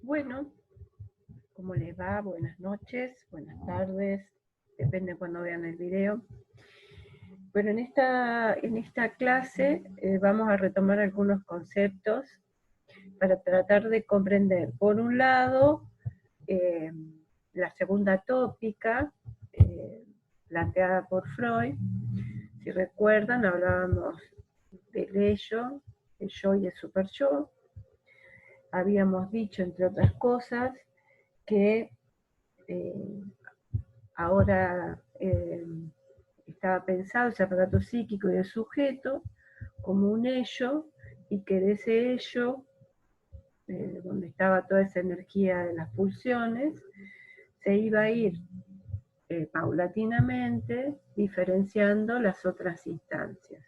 Bueno, ¿cómo les va? Buenas noches, buenas tardes, depende de cuando vean el video. Bueno, en esta clase vamos a retomar algunos conceptos para tratar de comprender, por un lado, eh, la segunda tópica planteada por Freud. Si recuerdan, hablábamos del ello, el yo y el superyo. Habíamos dicho, entre otras cosas, que ahora estaba pensado ese aparato psíquico y el sujeto como un ello, y que de ese ello, donde estaba toda esa energía de las pulsiones, se iba a ir paulatinamente diferenciando las otras instancias,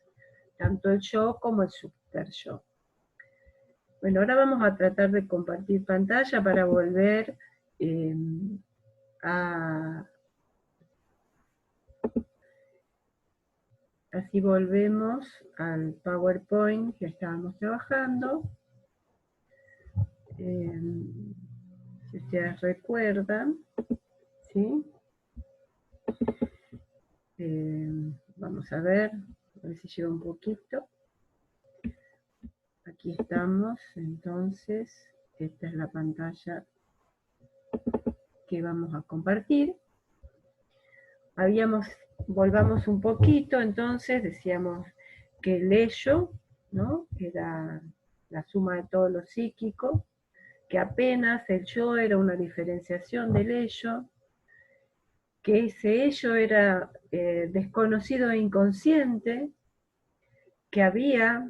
tanto el yo como el super yo. Bueno, ahora vamos a tratar de compartir pantalla para volver así volvemos al PowerPoint que estábamos trabajando. Si ustedes recuerdan, ¿sí? Vamos a ver si lleva un poquito. Aquí estamos, entonces, esta es la pantalla que vamos a compartir. Volvamos un poquito, entonces, decíamos que el ello, ¿no?, era la suma de todo lo psíquico, que apenas el yo era una diferenciación del ello, que ese ello era desconocido e inconsciente, que había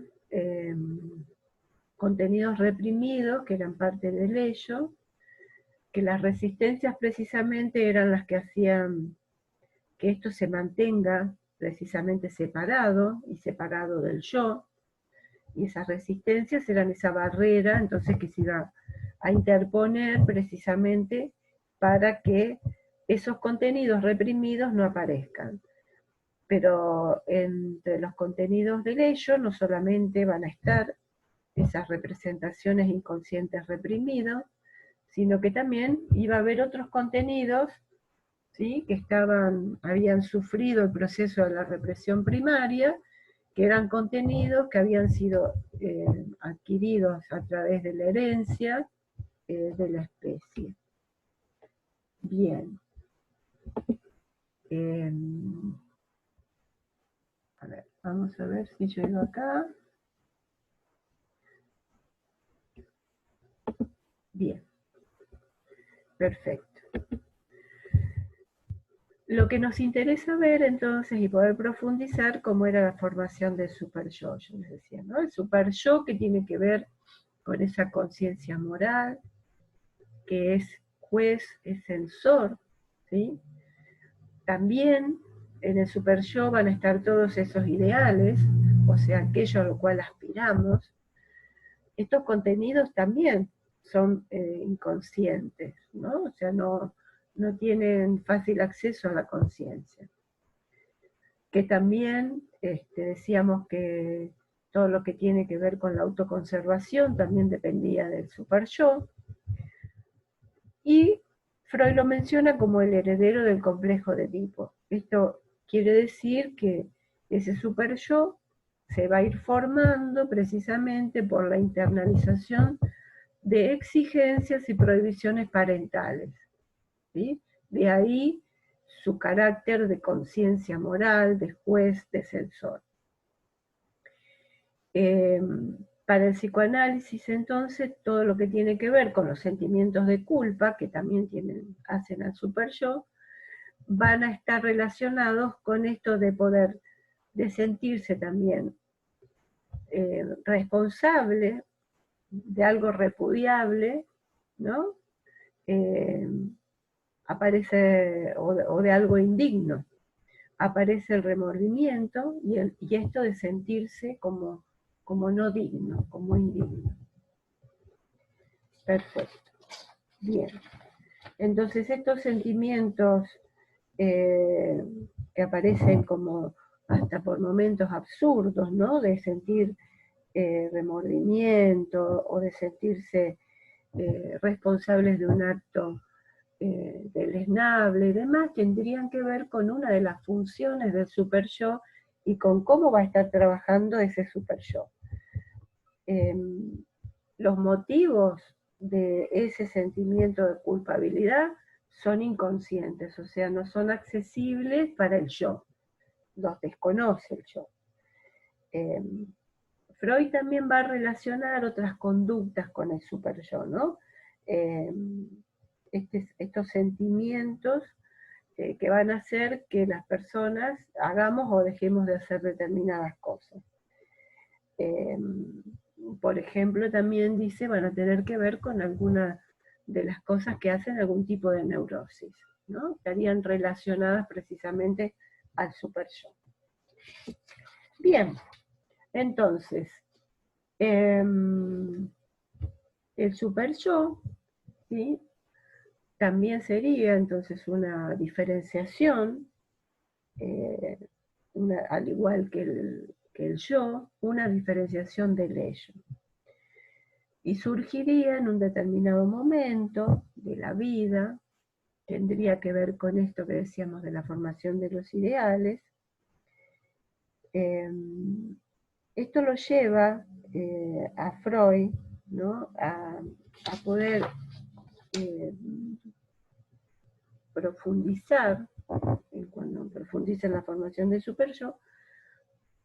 contenidos reprimidos que eran parte del ello, que las resistencias precisamente eran las que hacían que esto se mantenga precisamente separado y separado del yo, y esas resistencias eran esa barrera entonces que se iba a interponer precisamente para que esos contenidos reprimidos no aparezcan. Pero entre los contenidos del ello no solamente van a estar esas representaciones inconscientes reprimidos, sino que también iba a haber otros contenidos, ¿sí?, que habían sufrido el proceso de la represión primaria, que eran contenidos que habían sido adquiridos a través de la herencia de la especie. Bien. A ver, vamos a ver si llego acá. Bien. Perfecto. Lo que nos interesa ver entonces y poder profundizar cómo era la formación del super yo les decía, ¿no? El super yo que tiene que ver con esa conciencia moral, que es juez, es censor, ¿sí? También en el super yo van a estar todos esos ideales, o sea, aquello a lo cual aspiramos. Estos contenidos también son inconscientes, ¿no? O sea, no tienen fácil acceso a la conciencia. Que también decíamos que todo lo que tiene que ver con la autoconservación también dependía del super yo. Y Freud lo menciona como el heredero del complejo de Edipo. Esto quiere decir que ese super yo se va a ir formando precisamente por la internalización de exigencias y prohibiciones parentales, ¿sí? De ahí su carácter de conciencia moral, de juez, de censor. Para el psicoanálisis, entonces, todo lo que tiene que ver con los sentimientos de culpa, que también hacen al super yo, van a estar relacionados con esto de sentirse también responsable de algo repudiable, ¿no? O de algo indigno. Aparece el remordimiento y esto de sentirse como no digno, como indigno. Perfecto. Bien. Entonces estos sentimientos que aparecen como hasta por momentos absurdos, ¿no? De sentir remordimiento o de sentirse responsables de un acto deleznable y demás, tendrían que ver con una de las funciones del super yo y con cómo va a estar trabajando ese super yo. Los motivos de ese sentimiento de culpabilidad son inconscientes, o sea, no son accesibles para el yo, los desconoce el yo. Freud también va a relacionar otras conductas con el super yo, ¿no? Estos sentimientos que van a hacer que las personas hagamos o dejemos de hacer determinadas cosas. Por ejemplo, también dice, van a tener que ver con alguna de las cosas que hacen algún tipo de neurosis, ¿no? Estarían relacionadas precisamente al super yo. Bien, entonces, el super yo, ¿sí? También sería entonces una diferenciación, al igual que el yo, una diferenciación del ello. Y surgiría en un determinado momento de la vida, tendría que ver con esto que decíamos de la formación de los ideales. Esto lo lleva a Freud, ¿no? a poder profundizar, cuando profundiza en la formación del super yo,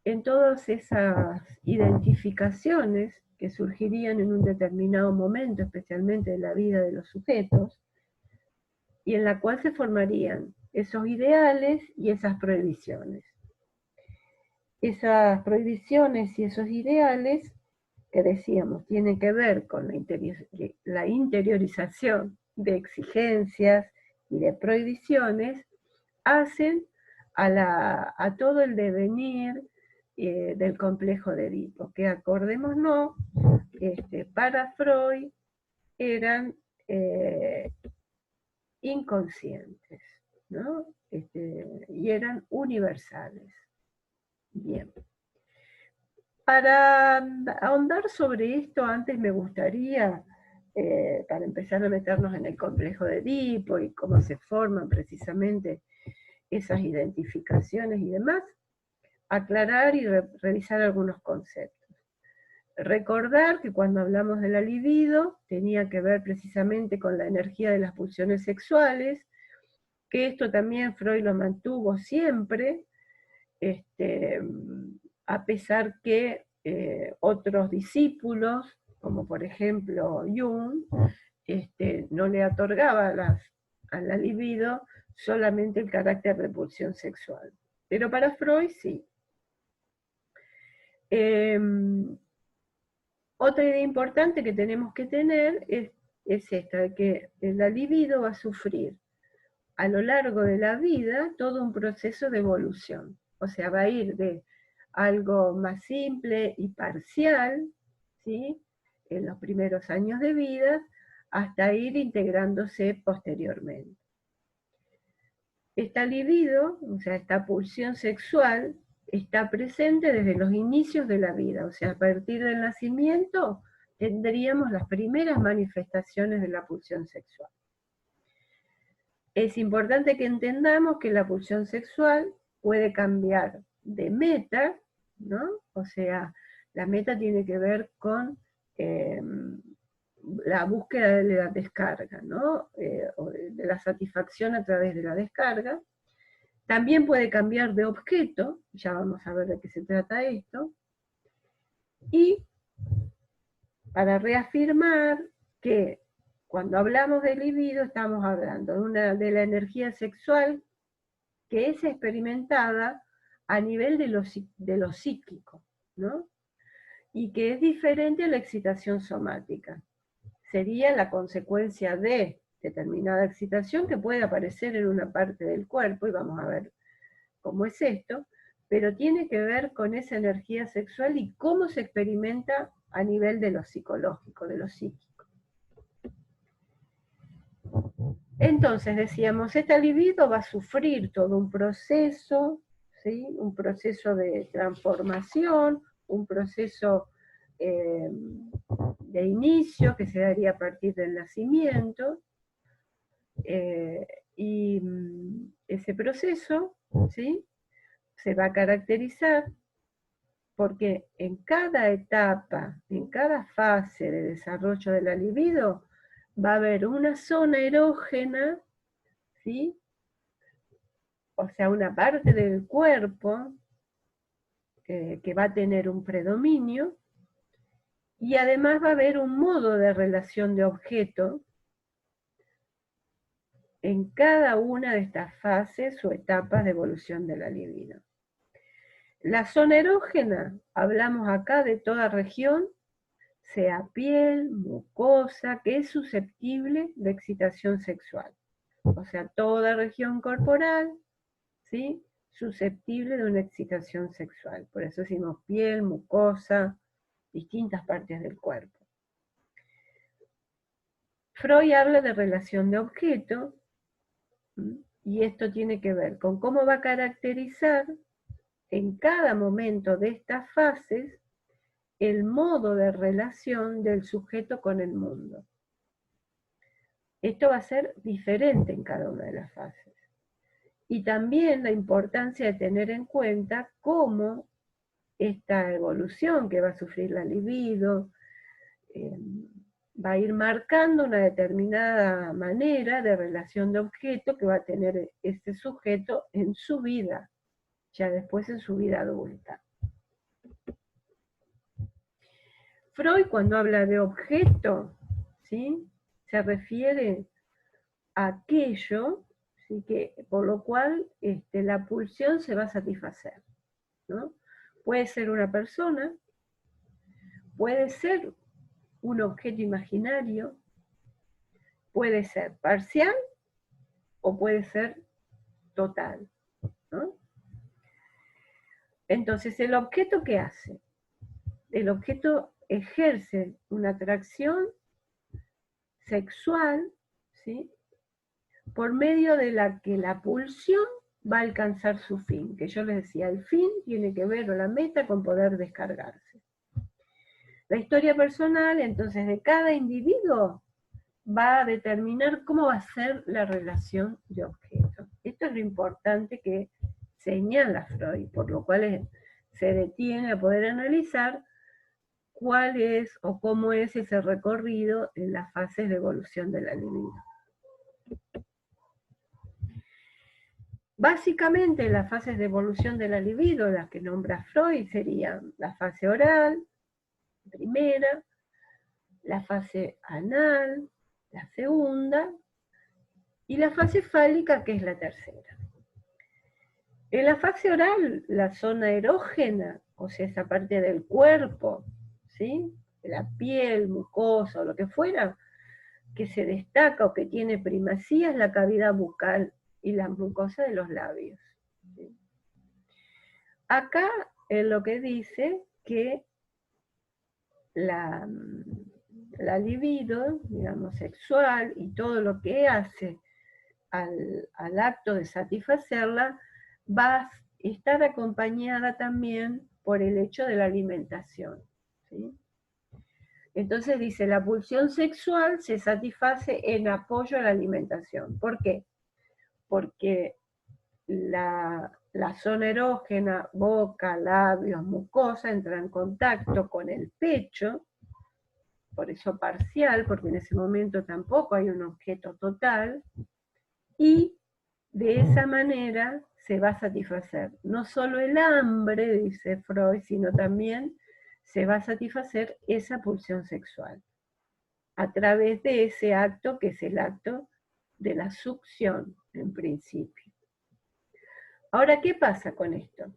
en todas esas identificaciones que surgirían en un determinado momento, especialmente de la vida de los sujetos, y en la cual se formarían esos ideales y esas prohibiciones. Esas prohibiciones y esos ideales, que decíamos, tienen que ver con la interiorización de exigencias y de prohibiciones, hacen a todo el devenir del complejo de Edipo, que acordémonos, para Freud eran inconscientes, ¿no? Y eran universales. Bien. Para ahondar sobre esto, antes me gustaría, para empezar a meternos en el complejo de Edipo y cómo se forman precisamente esas identificaciones y demás, aclarar y revisar algunos conceptos. Recordar que cuando hablamos de la libido tenía que ver precisamente con la energía de las pulsiones sexuales, que esto también Freud lo mantuvo siempre, a pesar que otros discípulos, como por ejemplo Jung, no le otorgaba a la libido solamente el carácter de pulsión sexual. Pero para Freud sí. Otra idea importante que tenemos que tener es esta, de que la libido va a sufrir a lo largo de la vida todo un proceso de evolución. O sea, va a ir de algo más simple y parcial, ¿sí?, en los primeros años de vida, hasta ir integrándose posteriormente. Esta libido, o sea, esta pulsión sexual, está presente desde los inicios de la vida, o sea, a partir del nacimiento tendríamos las primeras manifestaciones de la pulsión sexual. Es importante que entendamos que la pulsión sexual puede cambiar de meta, ¿no? O sea, la meta tiene que ver con la búsqueda de la descarga, ¿no? O de la satisfacción a través de la descarga. También puede cambiar de objeto, ya vamos a ver de qué se trata esto. Y para reafirmar que cuando hablamos de libido estamos hablando de la energía sexual que es experimentada a nivel de lo psíquico, ¿no? Y que es diferente a la excitación somática. Sería la consecuencia de determinada excitación que puede aparecer en una parte del cuerpo, y vamos a ver cómo es esto, pero tiene que ver con esa energía sexual y cómo se experimenta a nivel de lo psicológico, de lo psíquico. Entonces decíamos, esta libido va a sufrir todo un proceso, ¿sí?, un proceso de transformación, un proceso de inicio, que se daría a partir del nacimiento, y ese proceso, ¿sí?, se va a caracterizar porque en cada etapa, en cada fase de desarrollo de la libido, va a haber una zona erógena, ¿sí?, o sea, una parte del cuerpo que va a tener un predominio, y además va a haber un modo de relación de objeto en cada una de estas fases o etapas de evolución de la libido. La zona erógena, hablamos acá de toda región, sea piel, mucosa, que es susceptible de excitación sexual. O sea, toda región corporal, ¿sí?, susceptible de una excitación sexual. Por eso decimos piel, mucosa, distintas partes del cuerpo. Freud habla de relación de objeto, y esto tiene que ver con cómo va a caracterizar en cada momento de estas fases el modo de relación del sujeto con el mundo. Esto va a ser diferente en cada una de las fases. Y también la importancia de tener en cuenta cómo esta evolución que va a sufrir la libido va a ir marcando una determinada manera de relación de objeto que va a tener este sujeto en su vida, ya después en su vida adulta. Freud, cuando habla de objeto, ¿sí?, se refiere a aquello, ¿sí?, que, por lo cual la pulsión se va a satisfacer, ¿no? Puede ser una persona, puede ser un objeto imaginario, puede ser parcial o puede ser total, ¿no? Entonces, ¿el objeto qué hace? El objeto ejerce una atracción sexual, ¿sí?, por medio de la que la pulsión va a alcanzar su fin, que yo les decía, el fin tiene que ver, o la meta, con poder descargarse. La historia personal, entonces, de cada individuo va a determinar cómo va a ser la relación de objeto. Esto es lo importante que señala Freud, por lo cual se detiene a poder analizar cuál es o cómo es ese recorrido en las fases de evolución de la libido. Básicamente, las fases de evolución de la libido, las que nombra Freud, serían la fase oral, primera, la fase anal, la segunda, y la fase fálica, que es la tercera. En la fase oral, la zona erógena, o sea, esa parte del cuerpo, ¿sí?, de la piel, mucosa o lo que fuera, que se destaca o que tiene primacía, es la cavidad bucal y la mucosa de los labios, ¿sí? Acá lo que dice que la libido, digamos, sexual, y todo lo que hace al acto de satisfacerla, va a estar acompañada también por el hecho de la alimentación, ¿sí? Entonces dice, la pulsión sexual se satisface en apoyo a la alimentación. ¿Por qué? Porque la zona erógena, boca, labios, mucosa, entra en contacto con el pecho, por eso parcial, porque en ese momento tampoco hay un objeto total, y de esa manera se va a satisfacer no solo el hambre, dice Freud, sino también se va a satisfacer esa pulsión sexual a través de ese acto que es el acto de la succión, en principio. Ahora, ¿qué pasa con esto?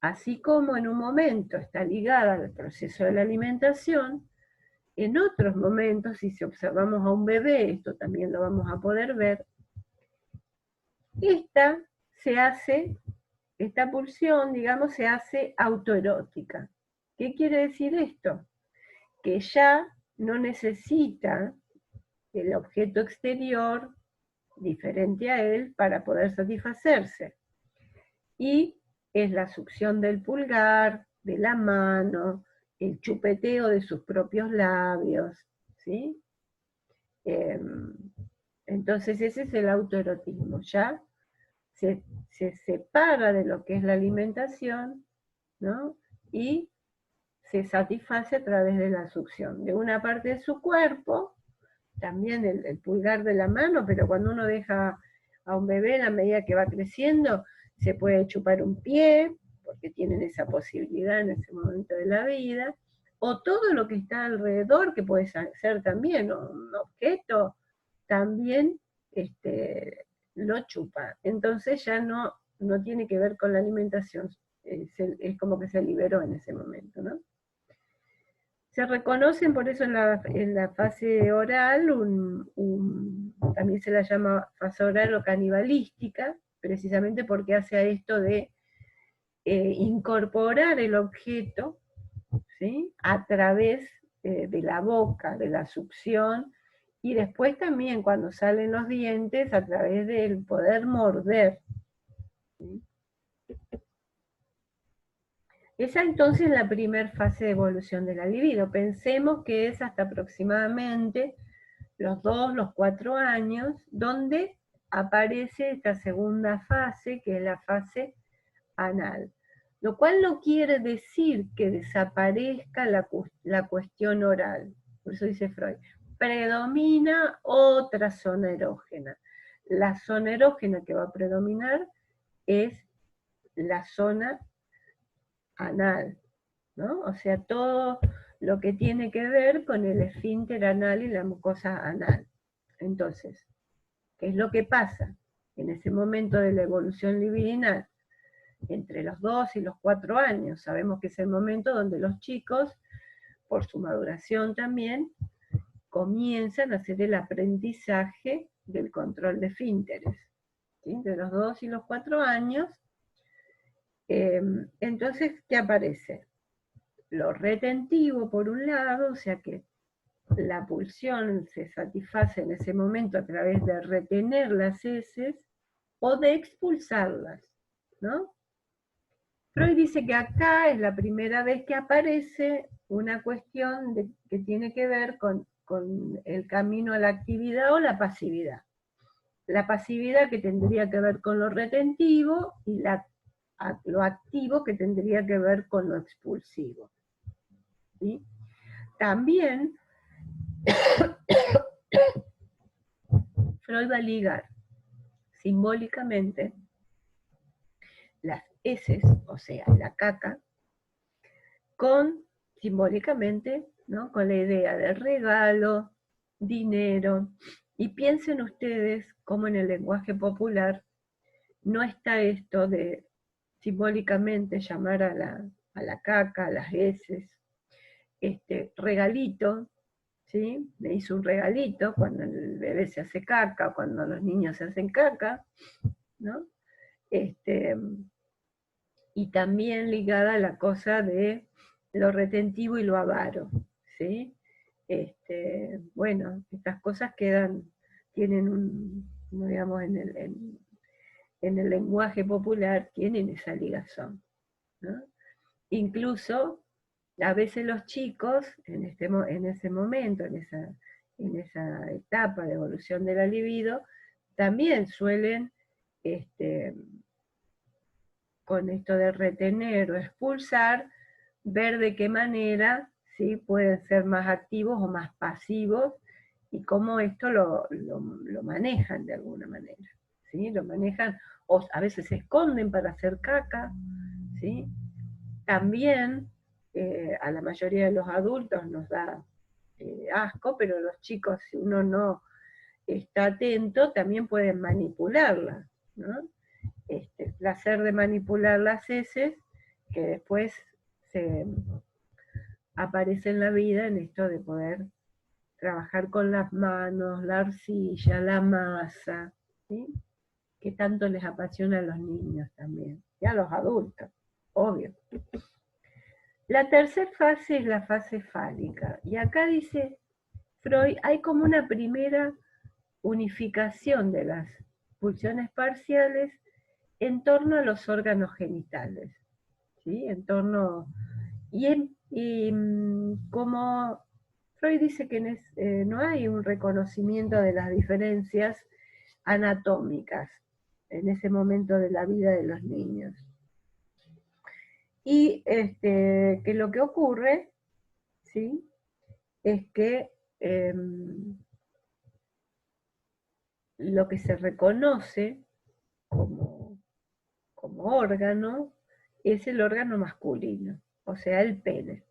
Así como en un momento está ligada al proceso de la alimentación, en otros momentos, y si observamos a un bebé, esto también lo vamos a poder ver, esta pulsión, digamos, se hace autoerótica. ¿Qué quiere decir esto? Que ya no necesita el objeto exterior diferente a él para poder satisfacerse. Y es la succión del pulgar, de la mano, el chupeteo de sus propios labios, ¿sí? Entonces ese es el autoerotismo, ya se separa de lo que es la alimentación, ¿no? Y se satisface a través de la succión de una parte de su cuerpo, también el pulgar de la mano, pero cuando uno deja a un bebé, a medida que va creciendo, se puede chupar un pie, porque tienen esa posibilidad en ese momento de la vida, o todo lo que está alrededor, que puede ser también un objeto, también lo chupa. Entonces ya no tiene que ver con la alimentación, es como que se liberó en ese momento, ¿no? Se reconocen por eso en la fase oral, también se la llama fase oral o canibalística, precisamente porque hace esto de incorporar el objeto, ¿sí?, a través de la boca, de la succión, y después también cuando salen los dientes a través del poder morder, ¿sí? Esa entonces es la primera fase de evolución de la libido. Pensemos que es hasta aproximadamente los 2, los 4 años, donde aparece esta segunda fase, que es la fase anal. Lo cual no quiere decir que desaparezca la cuestión oral. Por eso dice Freud, predomina otra zona erógena. La zona erógena que va a predominar es la zona anal, ¿no? O sea, todo lo que tiene que ver con el esfínter anal y la mucosa anal. Entonces, ¿qué es lo que pasa? En ese momento de la evolución libidinal, entre los 2 y los 4 años, sabemos que es el momento donde los chicos, por su maduración también, comienzan a hacer el aprendizaje del control de esfínteres, ¿sí? De los 2 y los 4 años. Entonces, ¿qué aparece? Lo retentivo por un lado, o sea que la pulsión se satisface en ese momento a través de retener las heces o de expulsarlas, ¿no? Freud dice que acá es la primera vez que aparece una cuestión que tiene que ver con el camino a la actividad o la pasividad. La pasividad que tendría que ver con lo retentivo y lo activo que tendría que ver con lo expulsivo, ¿sí? También Freud va a ligar simbólicamente las heces, o sea, la caca, con, simbólicamente, ¿no?, con la idea de regalo, dinero, y piensen ustedes cómo en el lenguaje popular no está esto de simbólicamente llamar a la caca, a las heces, regalito, ¿sí? Me hizo un regalito cuando el bebé se hace caca, cuando los niños se hacen caca, ¿no? Y también ligada a la cosa de lo retentivo y lo avaro, ¿sí? Bueno, estas cosas tienen digamos, en el lenguaje popular, tienen esa ligazón, ¿no? Incluso, a veces los chicos, en ese momento, en esa etapa de evolución de la libido, también suelen con esto de retener o expulsar, ver de qué manera, ¿sí?, pueden ser más activos o más pasivos y cómo esto lo manejan de alguna manera, ¿sí? Lo manejan, o a veces se esconden para hacer caca, ¿sí? También a la mayoría de los adultos nos da asco, pero los chicos, si uno no está atento, también pueden manipularla, ¿no? El placer de manipular las heces, que después se aparece en la vida en esto de poder trabajar con las manos, la arcilla, la masa, ¿sí?, que tanto les apasiona a los niños también, y a los adultos, obvio. La tercera fase es la fase fálica, y acá dice Freud, hay como una primera unificación de las pulsiones parciales en torno a los órganos genitales, ¿sí? Y Y como Freud dice que no hay un reconocimiento de las diferencias anatómicas en ese momento de la vida de los niños. Y que lo que ocurre, ¿sí?, es que lo que se reconoce como órgano es el órgano masculino, o sea, el pene.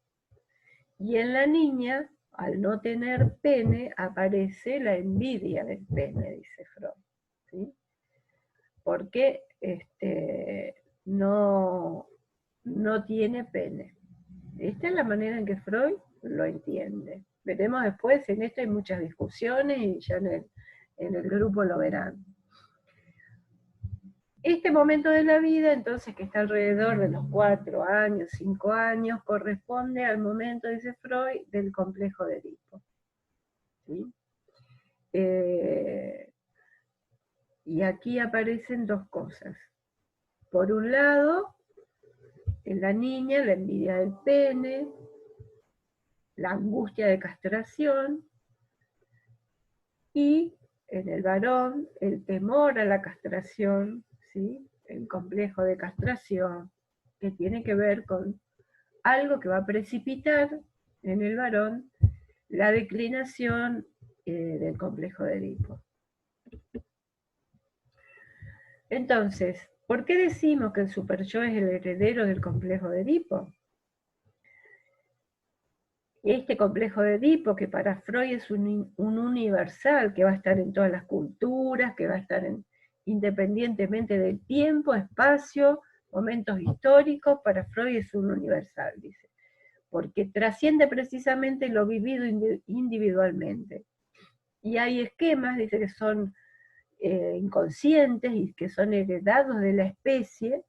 Y en la niña, al no tener pene, aparece la envidia del pene, dice Freud, ¿sí? Porque no tiene pene. Esta es la manera en que Freud lo entiende. Veremos después, en esto hay muchas discusiones y ya en el grupo lo verán. Este momento de la vida, entonces, que está alrededor de los 4 años, 5 años, corresponde al momento, dice Freud, del complejo de Edipo. ¿Sí? Y aquí aparecen dos cosas. Por un lado, en la niña, la envidia del pene, la angustia de castración, y en el varón, el temor a la castración, ¿sí?, el complejo de castración, que tiene que ver con algo que va a precipitar en el varón la declinación del complejo de Edipo. Entonces, ¿por qué decimos que el superyo es el heredero del complejo de Edipo? Este complejo de Edipo, que para Freud es un universal, que va a estar en todas las culturas, que va a estar independientemente del tiempo, espacio, momentos históricos, para Freud es un universal, dice, porque trasciende precisamente lo vivido individualmente. Y hay esquemas, dice, que son inconscientes y que son heredados de la especie,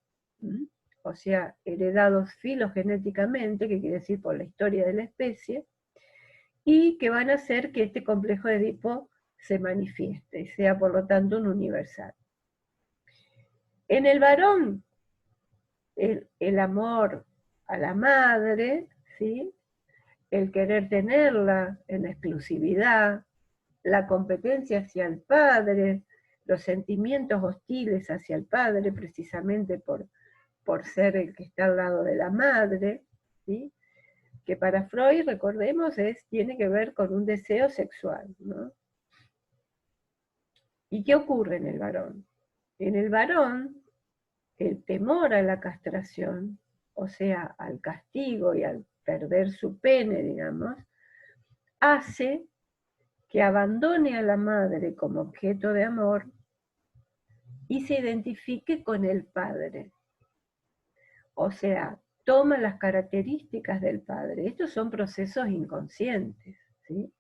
o sea, heredados filogenéticamente, que quiere decir por la historia de la especie, y que van a hacer que este complejo de Edipo se manifieste y sea por lo tanto un universal. En el varón, el amor a la madre, ¿sí?, el querer tenerla en exclusividad, la competencia hacia el padre, los sentimientos hostiles hacia el padre, precisamente por ser el que está al lado de la madre, ¿sí?, que para Freud, recordemos, tiene que ver con un deseo sexual, ¿no? ¿Y qué ocurre en el varón? En el varón, el temor a la castración, o sea, al castigo y al perder su pene, digamos, hace que abandone a la madre como objeto de amor y se identifique con el padre. O sea, toma las características del padre. Estos son procesos inconscientes, ¿sí?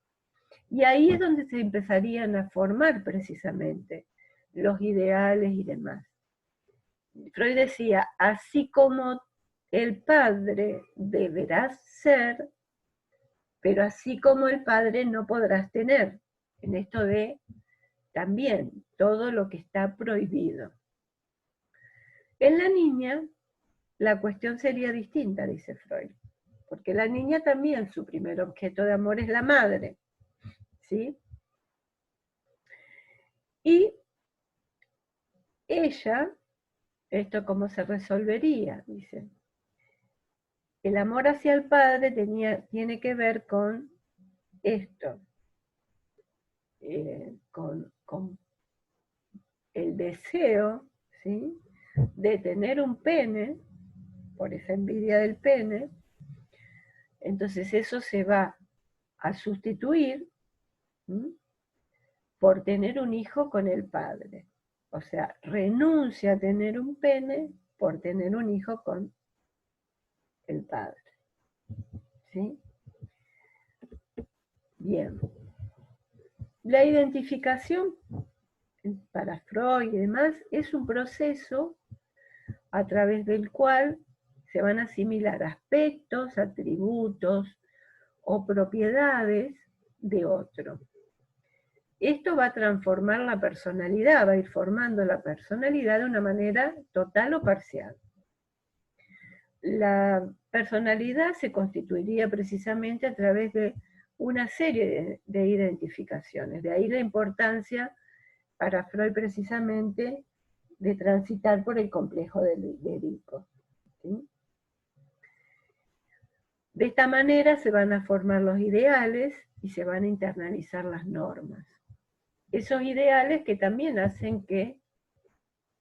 Y ahí es donde se empezarían a formar precisamente los ideales y demás. Freud decía, así como el padre deberás ser, pero así como el padre no podrás tener. En esto de también todo lo que está prohibido. En la niña, la cuestión sería distinta, dice Freud, porque la niña también, su primer objeto de amor es la madre, ¿sí? Y ella, ¿esto cómo se resolvería? Dice, el amor hacia el padre tiene que ver con esto, con el deseo, ¿sí?, de tener un pene, por esa envidia del pene. Entonces eso se va a sustituir, ¿sí?, por tener un hijo con el padre. O sea, renuncia a tener un pene por tener un hijo con el padre. ¿Sí? Bien. La identificación para Freud y demás es un proceso a través del cual se van a asimilar aspectos, atributos o propiedades de otro. Esto va a transformar la personalidad, va a ir formando la personalidad de una manera total o parcial. personalidad se constituiría precisamente a través de una serie de identificaciones. De ahí la importancia para Freud precisamente de transitar por el complejo de Edipo. ¿Sí? De esta manera se van a formar los ideales y se van a internalizar las normas. Esos ideales que también hacen que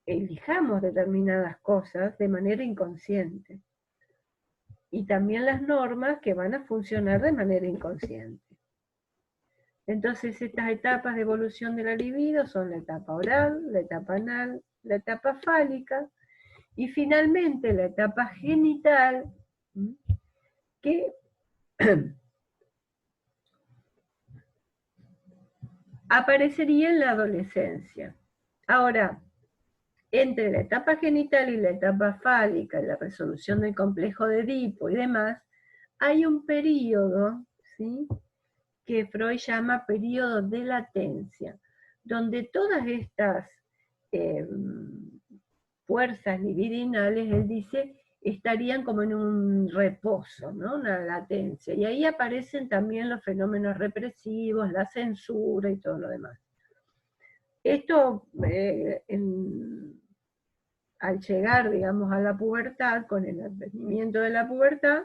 elijamos determinadas cosas de manera inconsciente. Y también las normas que van a funcionar de manera inconsciente. Entonces estas etapas de evolución de la libido son la etapa oral, la etapa anal, la etapa fálica y finalmente la etapa genital, que aparecería en la adolescencia. Ahora, entre la etapa genital y la etapa fálica, la resolución del complejo de Edipo y demás, hay un periodo, ¿sí?, que Freud llama periodo de latencia, donde todas estas fuerzas libidinales, él dice, estarían como en un reposo, ¿no?, una latencia, y ahí aparecen también los fenómenos represivos, la censura y todo lo demás. Esto, al llegar, digamos, a la pubertad, con el advenimiento de la pubertad,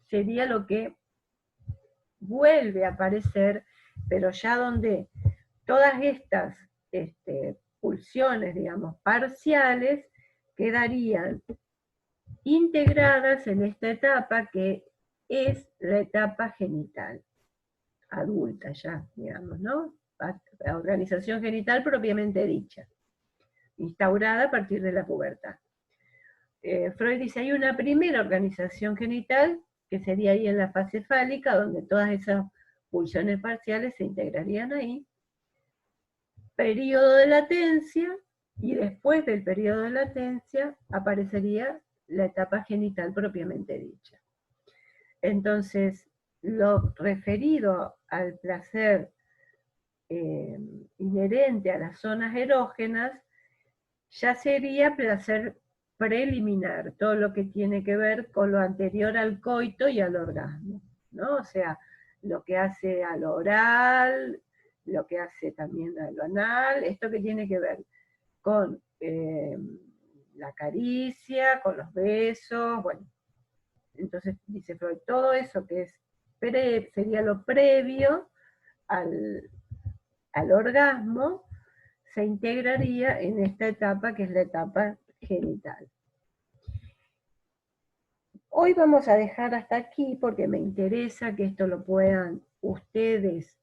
sería lo que vuelve a aparecer, pero ya donde todas estas pulsiones, digamos, parciales, quedarían integradas en esta etapa que es la etapa genital, adulta ya, digamos, ¿no? La organización genital propiamente dicha, instaurada a partir de la pubertad. Freud dice, hay una primera organización genital, que sería ahí en la fase fálica, donde todas esas pulsiones parciales se integrarían ahí, periodo de latencia, y después del periodo de latencia aparecería la etapa genital propiamente dicha. Entonces, lo referido al placer inherente a las zonas erógenas, ya sería placer preliminar, todo lo que tiene que ver con lo anterior al coito y al orgasmo, ¿no? O sea, lo que hace a lo oral, lo que hace también a lo anal, esto que tiene que ver con la caricia, con los besos, bueno. Entonces dice Freud, todo eso que es sería lo previo al orgasmo, se integraría en esta etapa que es la etapa genital. Hoy vamos a dejar hasta aquí porque me interesa que esto lo puedan ustedes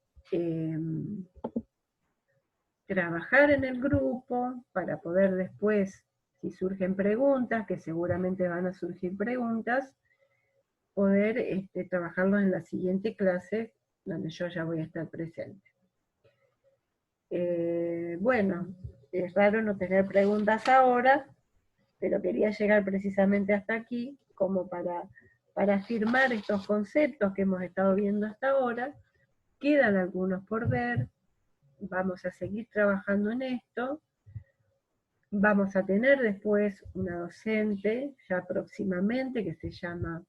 trabajar en el grupo para poder después, si surgen preguntas, que seguramente van a surgir preguntas, poder trabajarlo en la siguiente clase donde yo ya voy a estar presente. Bueno, es raro no tener preguntas ahora, pero quería llegar precisamente hasta aquí como para afirmar estos conceptos que hemos estado viendo hasta ahora. Quedan algunos por ver, vamos a seguir trabajando en esto, vamos a tener después una docente ya próximamente que se llama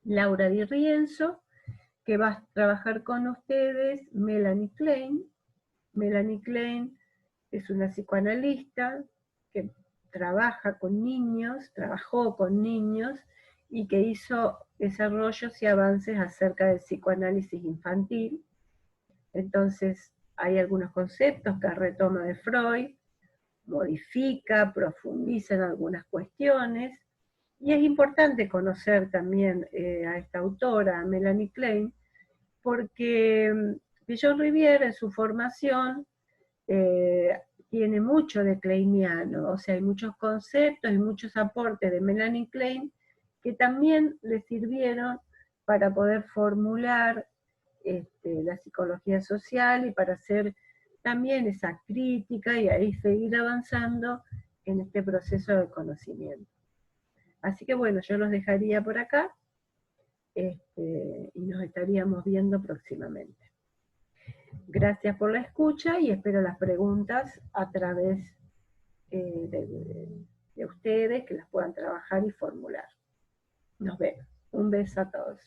Laura Di Rienzo, que va a trabajar con ustedes Melanie Klein. Melanie Klein es una psicoanalista que trabaja con niños, trabajó con niños y que hizo desarrollos y avances acerca del psicoanálisis infantil. Entonces hay algunos conceptos que retoma de Freud, modifica, profundiza en algunas cuestiones, y es importante conocer también a esta autora, a Melanie Klein, porque Villon Rivière en su formación tiene mucho de kleiniano, o sea, hay muchos conceptos y muchos aportes de Melanie Klein que también le sirvieron para poder formular la psicología social y para hacer también esa crítica y ahí seguir avanzando en este proceso de conocimiento. Así que bueno, yo los dejaría por acá y nos estaríamos viendo próximamente. Gracias por la escucha y espero las preguntas a través de ustedes, que las puedan trabajar y formular. Nos vemos. Un beso a todos.